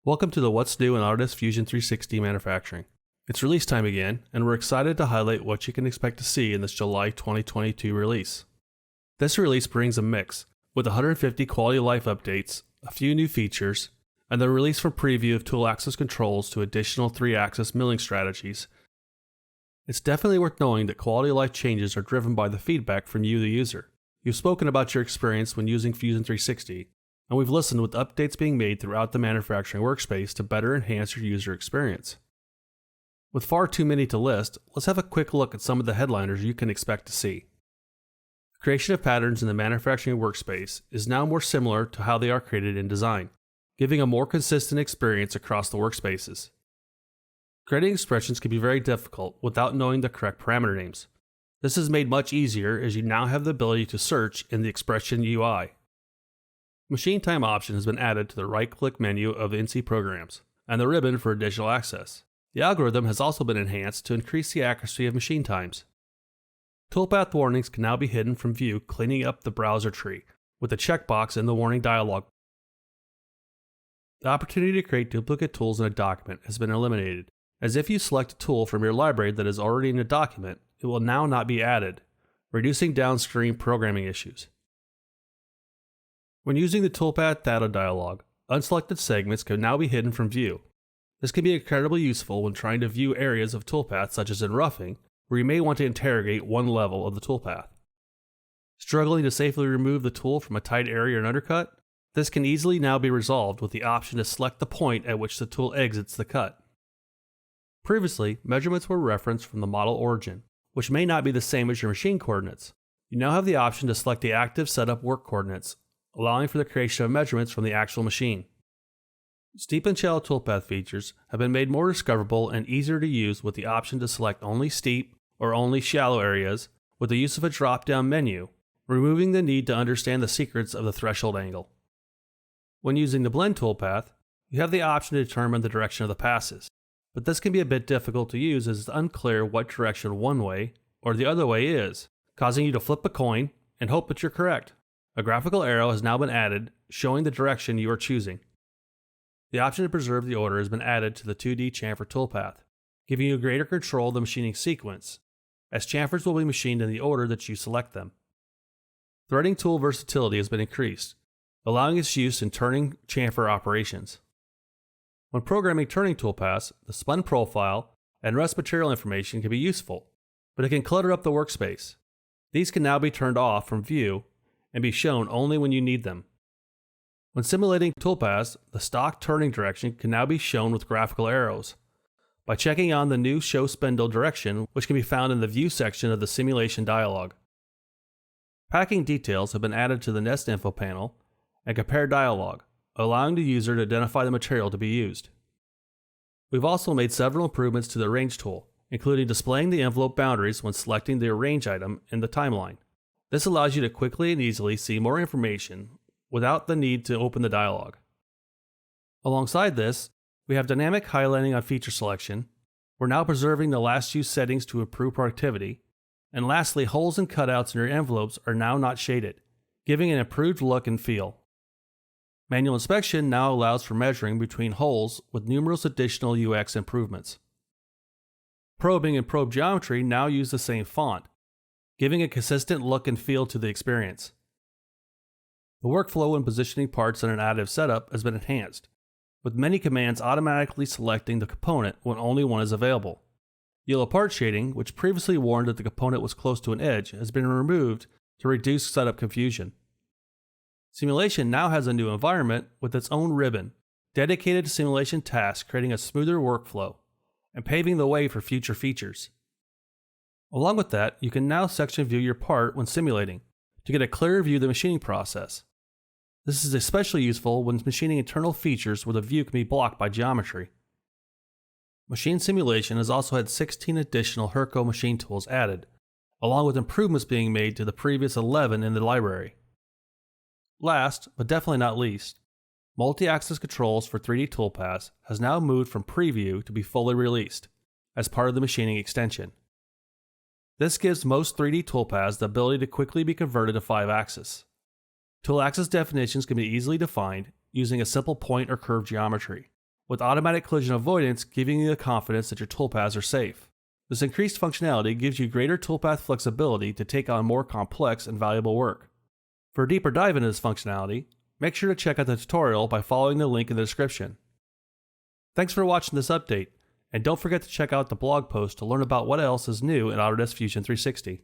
Welcome to the What's New in Autodesk Fusion 360 Manufacturing. It's release time again, and we're excited to highlight what you can expect to see in this July 2022 release. This release brings a mix, with 150 quality of life updates, a few new features, and the release from preview of tool axis controls to additional 3-axis milling strategies. It's definitely worth knowing that quality of life changes are driven by the feedback from you, the user. You've spoken about your experience when using Fusion 360, and we've listened with updates being made throughout the manufacturing workspace to better enhance your user experience. With far too many to list, let's have a quick look at some of the headliners you can expect to see. The creation of patterns in the manufacturing workspace is now more similar to how they are created in design, giving a more consistent experience across the workspaces. Creating expressions can be very difficult without knowing the correct parameter names. This is made much easier as you now have the ability to search in the expression UI. Machine time option has been added to the right-click menu of the NC programs, and the ribbon for additional access. The algorithm has also been enhanced to increase the accuracy of machine times. Toolpath warnings can now be hidden from view, cleaning up the browser tree, with a checkbox in the warning dialog. The opportunity to create duplicate tools in a document has been eliminated, as if you select a tool from your library that is already in a document, it will now not be added, reducing downstream programming issues. When using the Toolpath Data dialog, unselected segments can now be hidden from view. This can be incredibly useful when trying to view areas of toolpath such as in roughing, where you may want to interrogate one level of the toolpath. Struggling to safely remove the tool from a tight area or an undercut? This can easily now be resolved with the option to select the point at which the tool exits the cut. Previously, measurements were referenced from the model origin, which may not be the same as your machine coordinates. You now have the option to select the active setup work coordinates, allowing for the creation of measurements from the actual machine. Steep and shallow toolpath features have been made more discoverable and easier to use with the option to select only steep or only shallow areas with the use of a drop-down menu, removing the need to understand the secrets of the threshold angle. When using the blend toolpath, you have the option to determine the direction of the passes, but this can be a bit difficult to use as it's unclear what direction one way or the other way is, causing you to flip a coin and hope that you're correct. A graphical arrow has now been added, showing the direction you are choosing. The option to preserve the order has been added to the 2D chamfer toolpath, giving you greater control of the machining sequence, as chamfers will be machined in the order that you select them. Threading tool versatility has been increased, allowing its use in turning chamfer operations. When programming turning toolpaths, the spun profile and rest material information can be useful, but it can clutter up the workspace. These can now be turned off from view and be shown only when you need them. When simulating toolpaths, the stock turning direction can now be shown with graphical arrows. By checking on the new Show Spindle direction, which can be found in the View section of the simulation dialog. Packing details have been added to the Nest Info panel and Compare dialog, allowing the user to identify the material to be used. We've also made several improvements to the Arrange tool, including displaying the envelope boundaries when selecting the Arrange item in the timeline. This allows you to quickly and easily see more information without the need to open the dialog. Alongside this, we have dynamic highlighting on feature selection. We're now preserving the last used settings to improve productivity. And lastly, holes and cutouts in your envelopes are now not shaded, giving an improved look and feel. Manual inspection now allows for measuring between holes with numerous additional UX improvements. Probing and probe geometry now use the same font, giving a consistent look and feel to the experience. The workflow when positioning parts in an additive setup has been enhanced, with many commands automatically selecting the component when only one is available. Yellow part shading, which previously warned that the component was close to an edge, has been removed to reduce setup confusion. Simulation now has a new environment with its own ribbon, dedicated to simulation tasks, creating a smoother workflow and paving the way for future features. Along with that, you can now section view your part when simulating to get a clearer view of the machining process. This is especially useful when machining internal features where the view can be blocked by geometry. Machine simulation has also had 16 additional Herco machine tools added, along with improvements being made to the previous 11 in the library. Last, but definitely not least, multi-axis controls for 3D toolpaths has now moved from preview to be fully released as part of the machining extension. This gives most 3D toolpaths the ability to quickly be converted to 5-axis. Tool axis definitions can be easily defined using a simple point or curve geometry, with automatic collision avoidance giving you the confidence that your toolpaths are safe. This increased functionality gives you greater toolpath flexibility to take on more complex and valuable work. For a deeper dive into this functionality, make sure to check out the tutorial by following the link in the description. Thanks for watching this update, and don't forget to check out the blog post to learn about what else is new in Autodesk Fusion 360.